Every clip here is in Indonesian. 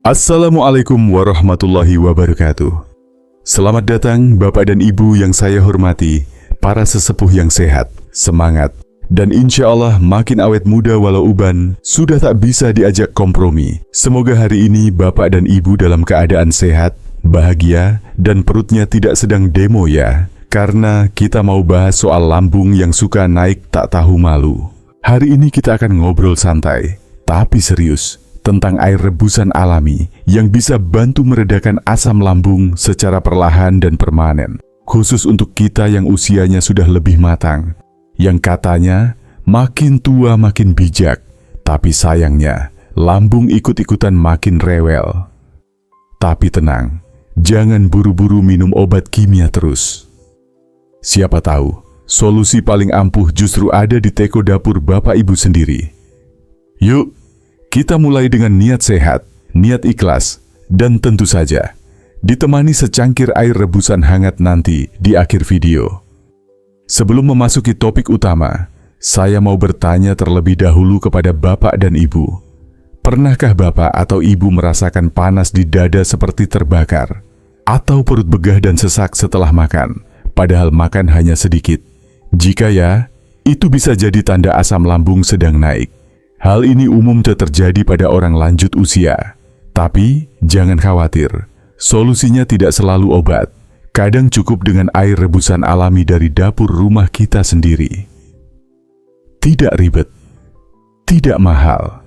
Assalamualaikum warahmatullahi wabarakatuh. Selamat datang Bapak dan Ibu yang saya hormati, para sesepuh yang sehat, semangat, dan insya Allah makin awet muda walau uban, sudah tak bisa diajak kompromi. Semoga hari ini Bapak dan Ibu dalam keadaan sehat, bahagia, dan perutnya tidak sedang demo ya. Karena kita mau bahas soal lambung yang suka naik tak tahu malu. Hari ini kita akan ngobrol santai, tapi serius, tentang air rebusan alami yang bisa bantu meredakan asam lambung secara perlahan dan permanen. Khusus untuk kita yang usianya sudah lebih matang, yang katanya makin tua makin bijak, tapi sayangnya lambung ikut-ikutan makin rewel. Tapi tenang, jangan buru-buru minum obat kimia terus. Siapa tahu, solusi paling ampuh justru ada di teko dapur Bapak Ibu sendiri. Yuk, kita mulai dengan niat sehat, niat ikhlas, dan tentu saja ditemani secangkir air rebusan hangat nanti di akhir video. Sebelum memasuki topik utama, saya mau bertanya terlebih dahulu kepada Bapak dan Ibu. Pernahkah Bapak atau Ibu merasakan panas di dada seperti terbakar? Atau perut begah dan sesak setelah makan, padahal makan hanya sedikit? Jika ya, itu bisa jadi tanda asam lambung sedang naik. Hal ini umum terjadi pada orang lanjut usia. Tapi, jangan khawatir, solusinya tidak selalu obat. Kadang cukup dengan air rebusan alami dari dapur rumah kita sendiri. Tidak ribet, tidak mahal,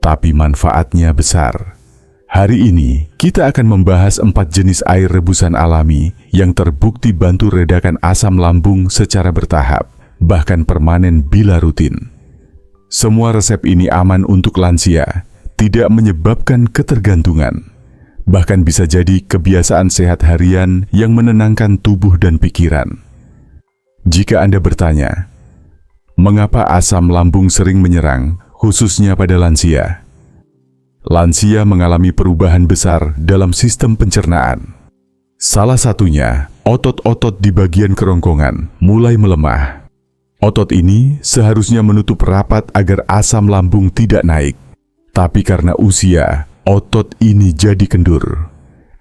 tapi manfaatnya besar. Hari ini, kita akan membahas 4 jenis air rebusan alami yang terbukti bantu redakan asam lambung secara bertahap, bahkan permanen bila rutin. Semua resep ini aman untuk lansia, tidak menyebabkan ketergantungan, bahkan bisa jadi kebiasaan sehat harian yang menenangkan tubuh dan pikiran. Jika Anda bertanya, mengapa asam lambung sering menyerang, khususnya pada lansia? Lansia mengalami perubahan besar dalam sistem pencernaan. Salah satunya, otot-otot di bagian kerongkongan mulai melemah. Otot ini seharusnya menutup rapat agar asam lambung tidak naik. Tapi karena usia, otot ini jadi kendur.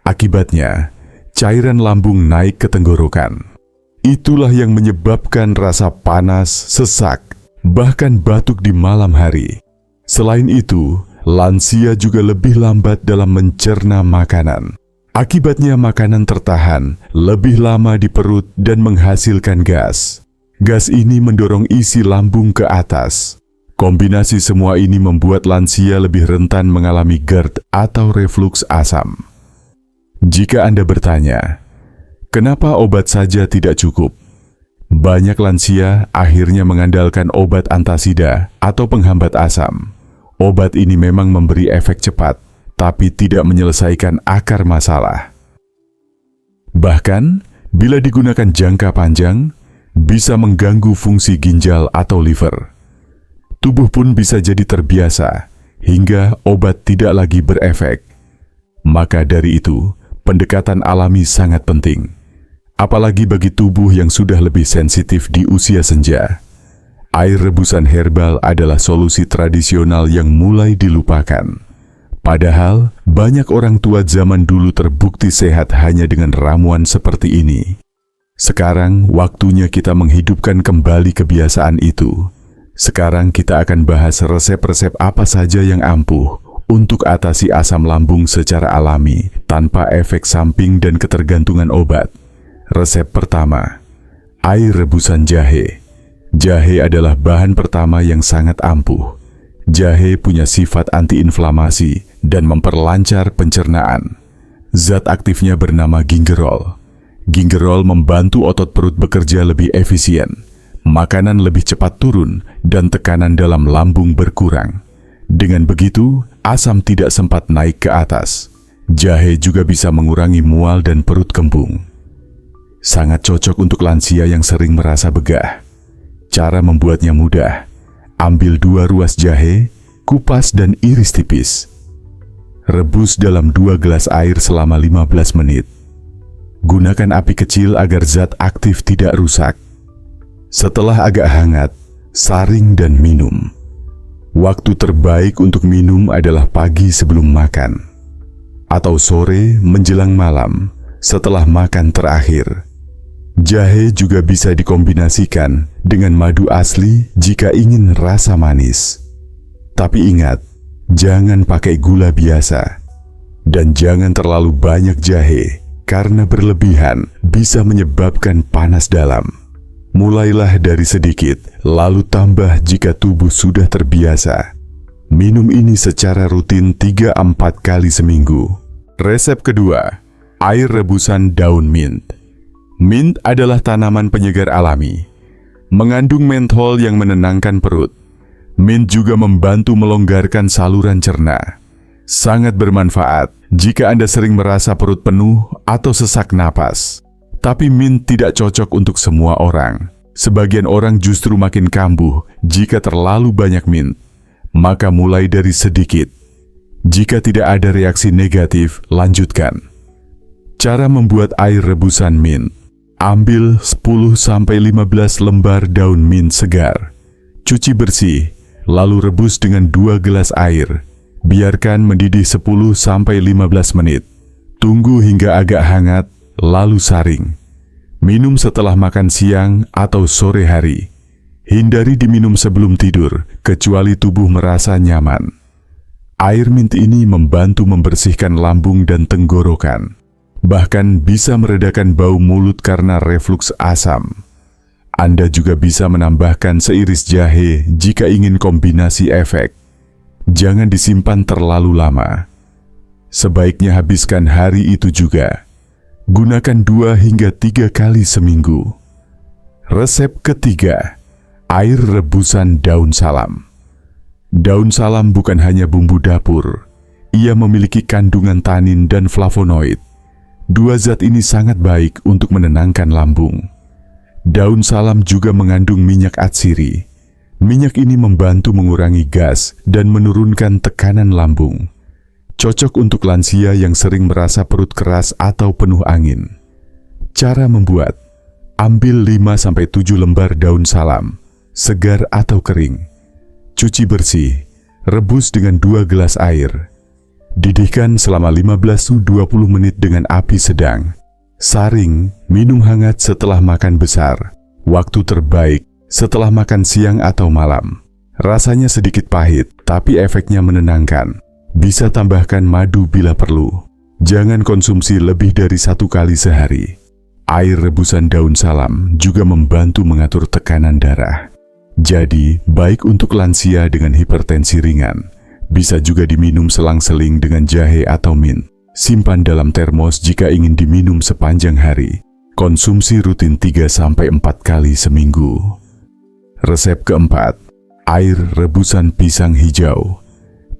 Akibatnya, cairan lambung naik ke tenggorokan. Itulah yang menyebabkan rasa panas, sesak, bahkan batuk di malam hari. Selain itu, lansia juga lebih lambat dalam mencerna makanan. Akibatnya makanan tertahan lebih lama di perut dan menghasilkan gas. Gas ini mendorong isi lambung ke atas. Kombinasi semua ini membuat lansia lebih rentan mengalami GERD atau refluks asam. Jika Anda bertanya, kenapa obat saja tidak cukup? Banyak lansia akhirnya mengandalkan obat antasida atau penghambat asam. Obat ini memang memberi efek cepat, tapi tidak menyelesaikan akar masalah. Bahkan, bila digunakan jangka panjang, bisa mengganggu fungsi ginjal atau liver. Tubuh pun bisa jadi terbiasa, hingga obat tidak lagi berefek. Maka dari itu, pendekatan alami sangat penting. Apalagi bagi tubuh yang sudah lebih sensitif di usia senja. Air rebusan herbal adalah solusi tradisional yang mulai dilupakan. Padahal, banyak orang tua zaman dulu terbukti sehat hanya dengan ramuan seperti ini. Sekarang waktunya kita menghidupkan kembali kebiasaan itu. Sekarang kita akan bahas resep-resep apa saja yang ampuh untuk atasi asam lambung secara alami tanpa efek samping dan ketergantungan obat. Resep pertama, air rebusan jahe. Jahe adalah bahan pertama yang sangat ampuh. Jahe punya sifat antiinflamasi dan memperlancar pencernaan. Zat aktifnya bernama gingerol. Gingerol membantu otot perut bekerja lebih efisien, makanan lebih cepat turun, dan tekanan dalam lambung berkurang. Dengan begitu, asam tidak sempat naik ke atas. Jahe juga bisa mengurangi mual dan perut kembung. Sangat cocok untuk lansia yang sering merasa begah. Cara membuatnya mudah. Ambil 2 ruas jahe, kupas dan iris tipis. Rebus dalam 2 gelas air selama 15 menit. Gunakan api kecil agar zat aktif tidak rusak. Setelah agak hangat, saring dan minum. Waktu terbaik untuk minum adalah pagi sebelum makan. atau sore menjelang malam setelah makan terakhir. Jahe juga bisa dikombinasikan dengan madu asli jika ingin rasa manis. Tapi ingat, jangan pakai gula biasa. Dan jangan terlalu banyak jahe, karena berlebihan bisa menyebabkan panas dalam. Mulailah dari sedikit, lalu tambah jika tubuh sudah terbiasa. Minum ini secara rutin 3-4 kali seminggu. Resep kedua, air rebusan daun mint. Mint adalah tanaman penyegar alami. Mengandung menthol yang menenangkan perut. Mint juga membantu melonggarkan saluran cerna. Sangat bermanfaat jika Anda sering merasa perut penuh atau sesak napas. Tapi mint tidak cocok untuk semua orang. Sebagian orang justru makin kambuh jika terlalu banyak mint. Maka mulai dari sedikit. Jika tidak ada reaksi negatif, lanjutkan. Cara membuat air rebusan mint. Ambil 10-15 lembar daun mint segar. Cuci bersih, lalu rebus dengan 2 gelas air. Biarkan mendidih 10-15 menit. Tunggu hingga agak hangat, lalu saring. Minum setelah makan siang atau sore hari. Hindari diminum sebelum tidur, kecuali tubuh merasa nyaman. Air mint ini membantu membersihkan lambung dan tenggorokan. Bahkan bisa meredakan bau mulut karena refluks asam. Anda juga bisa menambahkan seiris jahe jika ingin kombinasi efek. Jangan disimpan terlalu lama. Sebaiknya habiskan hari itu juga. Gunakan 2 hingga 3 kali seminggu. Resep ketiga, air rebusan daun salam. Daun salam bukan hanya bumbu dapur. Ia memiliki kandungan tanin dan flavonoid. 2 zat ini sangat baik untuk menenangkan lambung. Daun salam juga mengandung minyak atsiri. Minyak ini membantu mengurangi gas dan menurunkan tekanan lambung. Cocok untuk lansia yang sering merasa perut keras atau penuh angin. Cara membuat: ambil 5-7 lembar daun salam, segar atau kering. Cuci bersih, rebus dengan 2 gelas air. Didihkan selama 15-20 menit dengan api sedang. Saring, minum hangat setelah makan besar. Waktu terbaik setelah makan siang atau malam. Rasanya sedikit pahit, tapi efeknya menenangkan. Bisa tambahkan madu bila perlu. Jangan konsumsi lebih dari 1 kali sehari. Air rebusan daun salam juga membantu mengatur tekanan darah. Jadi, baik untuk lansia dengan hipertensi ringan. Bisa juga diminum selang-seling dengan jahe atau mint. Simpan dalam termos jika ingin diminum sepanjang hari. Konsumsi rutin 3-4 kali seminggu. Resep keempat, air rebusan pisang hijau.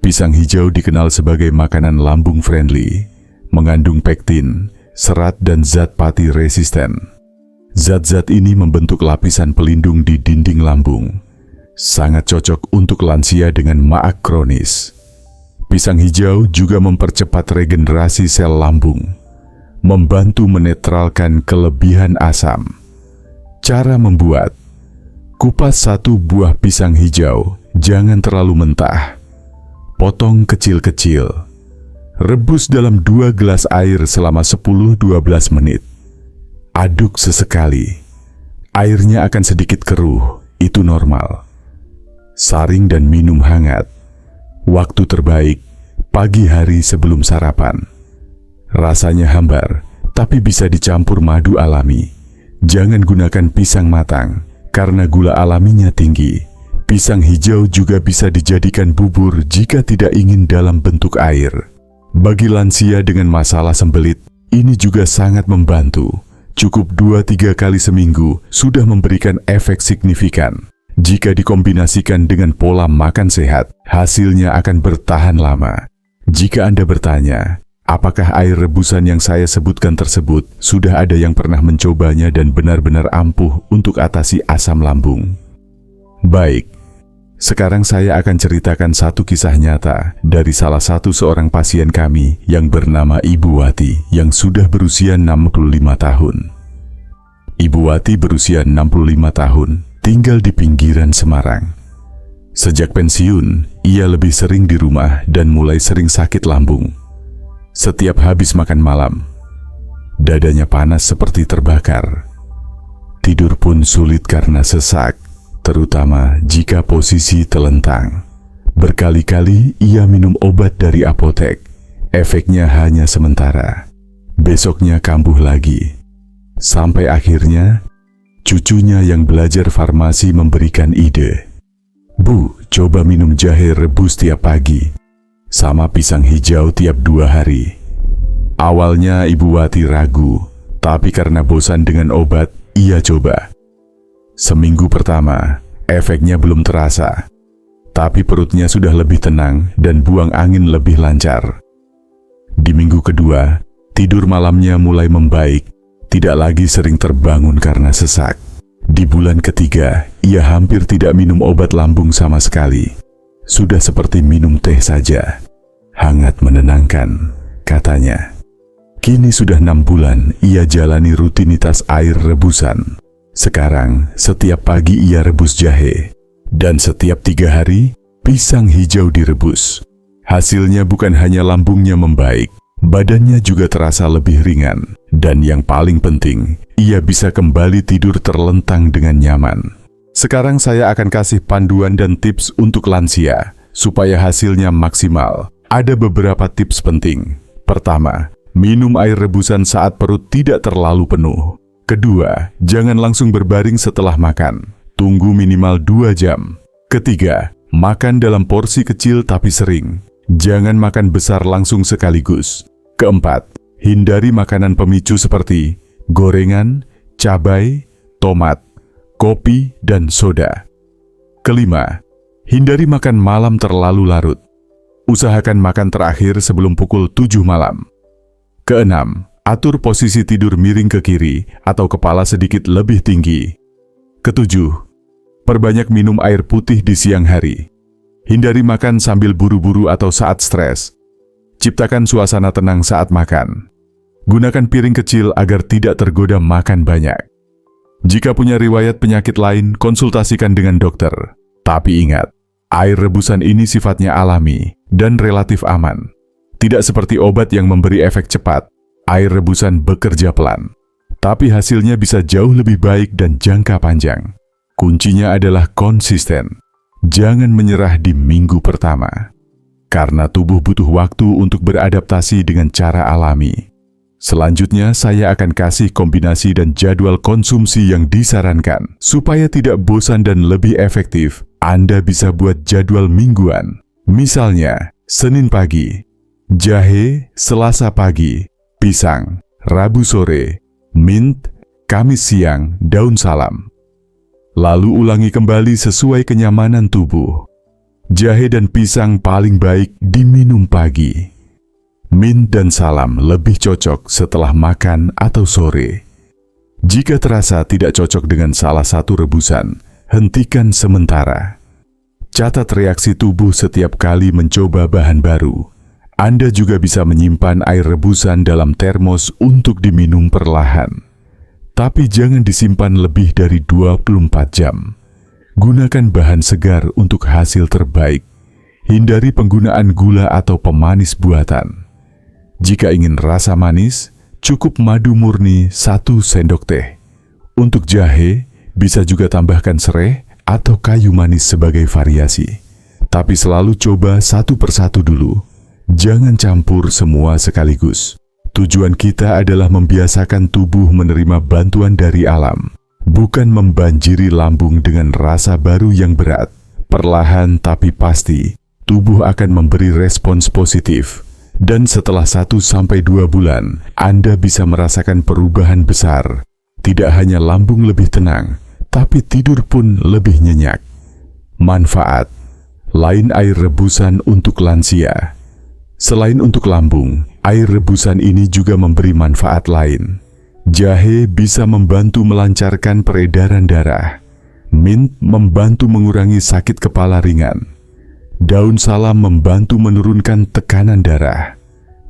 Pisang hijau dikenal sebagai makanan lambung friendly, mengandung pektin, serat dan zat pati resisten. Zat-zat ini membentuk lapisan pelindung di dinding lambung. Sangat cocok untuk lansia dengan maag kronis. Pisang hijau juga mempercepat regenerasi sel lambung, membantu menetralkan kelebihan asam. Cara membuat: kupas 1 buah pisang hijau, jangan terlalu mentah. Potong kecil-kecil. Rebus dalam 2 gelas air selama 10-12 menit. Aduk sesekali. Airnya akan sedikit keruh, itu normal. Saring dan minum hangat. Waktu terbaik, pagi hari sebelum sarapan. Rasanya hambar, tapi bisa dicampur madu alami. Jangan gunakan pisang matang, karena gula alaminya tinggi. Pisang hijau juga bisa dijadikan bubur jika tidak ingin dalam bentuk air. Bagi lansia dengan masalah sembelit, ini juga sangat membantu. Cukup 2-3 kali seminggu sudah memberikan efek signifikan. Jika dikombinasikan dengan pola makan sehat, hasilnya akan bertahan lama. Jika Anda bertanya, apakah air rebusan yang saya sebutkan tersebut sudah ada yang pernah mencobanya dan benar-benar ampuh untuk atasi asam lambung? Baik, sekarang saya akan ceritakan satu kisah nyata dari salah satu seorang pasien kami yang bernama Ibu Wati yang sudah berusia 65 tahun. Ibu Wati berusia 65 tahun, tinggal di pinggiran Semarang. Sejak pensiun, ia lebih sering di rumah dan mulai sering sakit lambung. setiap habis makan malam. Dadanya panas seperti terbakar. Tidur pun sulit karena sesak, terutama jika posisi telentang. Berkali-kali ia minum obat dari apotek. Efeknya hanya sementara. Besoknya kambuh lagi. Sampai akhirnya, cucunya yang belajar farmasi memberikan ide. "Bu, coba minum jahe rebus tiap pagi, sama pisang hijau tiap 2 hari. Awalnya Ibu Wati ragu, tapi karena bosan dengan obat, ia coba. Seminggu pertama, efeknya belum terasa, tapi perutnya sudah lebih tenang dan buang angin lebih lancar. Di minggu kedua, tidur malamnya mulai membaik, tidak lagi sering terbangun karena sesak. Di bulan ketiga, ia hampir tidak minum obat lambung sama sekali. Sudah seperti minum teh saja. Hangat menenangkan, katanya. Kini sudah 6 bulan ia jalani rutinitas air rebusan. Sekarang, setiap pagi ia rebus jahe. Dan setiap 3 hari, pisang hijau direbus. Hasilnya bukan hanya lambungnya membaik, badannya juga terasa lebih ringan. Dan yang paling penting, ia bisa kembali tidur terlentang dengan nyaman. Sekarang saya akan kasih panduan dan tips untuk lansia, supaya hasilnya maksimal. Ada beberapa tips penting. Pertama, minum air rebusan saat perut tidak terlalu penuh. Kedua, jangan langsung berbaring setelah makan. Tunggu minimal 2 jam. Ketiga, makan dalam porsi kecil tapi sering. Jangan makan besar langsung sekaligus. Keempat, hindari makanan pemicu seperti gorengan, cabai, tomat, kopi, dan soda. Kelima, hindari makan malam terlalu larut. Usahakan makan terakhir sebelum pukul 7 malam. Keenam, atur posisi tidur miring ke kiri atau kepala sedikit lebih tinggi. Ketujuh, perbanyak minum air putih di siang hari. Hindari makan sambil buru-buru atau saat stres. Ciptakan suasana tenang saat makan. Gunakan piring kecil agar tidak tergoda makan banyak. Jika punya riwayat penyakit lain, konsultasikan dengan dokter. Tapi ingat, air rebusan ini sifatnya alami dan relatif aman. Tidak seperti obat yang memberi efek cepat, air rebusan bekerja pelan. Tapi hasilnya bisa jauh lebih baik dan jangka panjang. Kuncinya adalah konsisten. Jangan menyerah di minggu pertama. Karena tubuh butuh waktu untuk beradaptasi dengan cara alami. Selanjutnya, saya akan kasih kombinasi dan jadwal konsumsi yang disarankan. Supaya tidak bosan dan lebih efektif, Anda bisa buat jadwal mingguan. Misalnya, Senin pagi, jahe, Selasa pagi, pisang, Rabu sore, mint, Kamis siang, daun salam. Lalu ulangi kembali sesuai kenyamanan tubuh. Jahe dan pisang paling baik diminum pagi. Mint dan salam lebih cocok setelah makan atau sore. Jika terasa tidak cocok dengan salah satu rebusan, hentikan sementara. Catat reaksi tubuh setiap kali mencoba bahan baru. Anda juga bisa menyimpan air rebusan dalam termos untuk diminum perlahan. Tapi jangan disimpan lebih dari 24 jam. Gunakan bahan segar untuk hasil terbaik. Hindari penggunaan gula atau pemanis buatan. Jika ingin rasa manis, cukup madu murni 1 sendok teh. Untuk jahe, bisa juga tambahkan serai atau kayu manis sebagai variasi. Tapi selalu coba satu persatu dulu. Jangan campur semua sekaligus. Tujuan kita adalah membiasakan tubuh menerima bantuan dari alam, bukan membanjiri lambung dengan rasa baru yang berat. Perlahan tapi pasti, tubuh akan memberi respons positif. Dan setelah 1-2 bulan, Anda bisa merasakan perubahan besar. Tidak hanya lambung lebih tenang, tapi tidur pun lebih nyenyak. Manfaat lain air rebusan untuk lansia. Selain untuk lambung, air rebusan ini juga memberi manfaat lain. Jahe bisa membantu melancarkan peredaran darah. Mint membantu mengurangi sakit kepala ringan. Daun salam membantu menurunkan tekanan darah.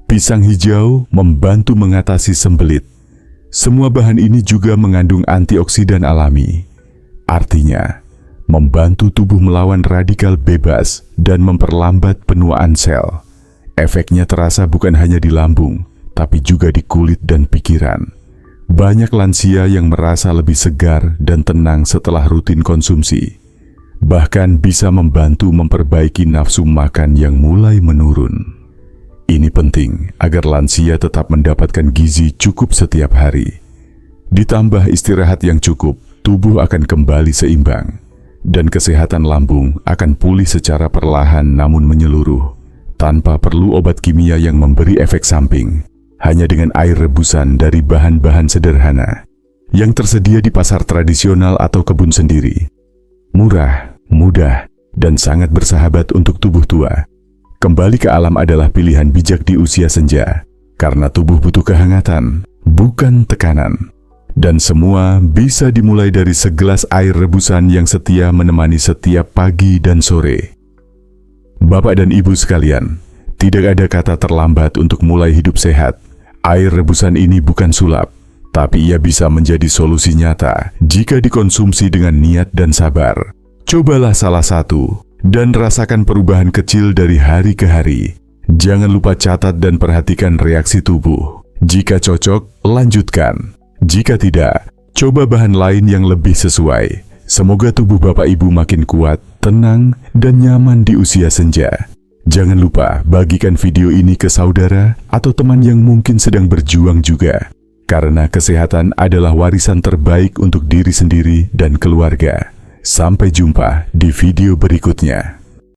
Pisang hijau membantu mengatasi sembelit. Semua bahan ini juga mengandung antioksidan alami. Artinya, membantu tubuh melawan radikal bebas dan memperlambat penuaan sel. Efeknya terasa bukan hanya di lambung, tapi juga di kulit dan pikiran. Banyak lansia yang merasa lebih segar dan tenang setelah rutin konsumsi. Bahkan bisa membantu memperbaiki nafsu makan yang mulai menurun. Ini penting agar lansia tetap mendapatkan gizi cukup setiap hari. Ditambah istirahat yang cukup, tubuh akan kembali seimbang. Dan kesehatan lambung akan pulih secara perlahan namun menyeluruh, tanpa perlu obat kimia yang memberi efek samping. Hanya dengan air rebusan dari bahan-bahan sederhana yang tersedia di pasar tradisional atau kebun sendiri. Murah, mudah, dan sangat bersahabat untuk tubuh tua. Kembali ke alam adalah pilihan bijak di usia senja, karena tubuh butuh kehangatan, bukan tekanan. Dan semua bisa dimulai dari segelas air rebusan yang setia menemani setiap pagi dan sore. Bapak dan Ibu sekalian, tidak ada kata terlambat untuk mulai hidup sehat. Air rebusan ini bukan sulap, tapi ia bisa menjadi solusi nyata jika dikonsumsi dengan niat dan sabar. Cobalah salah satu dan rasakan perubahan kecil dari hari ke hari. Jangan lupa catat dan perhatikan reaksi tubuh. Jika cocok, lanjutkan. Jika tidak, coba bahan lain yang lebih sesuai. Semoga tubuh Bapak Ibu makin kuat, tenang, dan nyaman di usia senja. Jangan lupa bagikan video ini ke saudara atau teman yang mungkin sedang berjuang juga. Karena kesehatan adalah warisan terbaik untuk diri sendiri dan keluarga. Sampai jumpa di video berikutnya.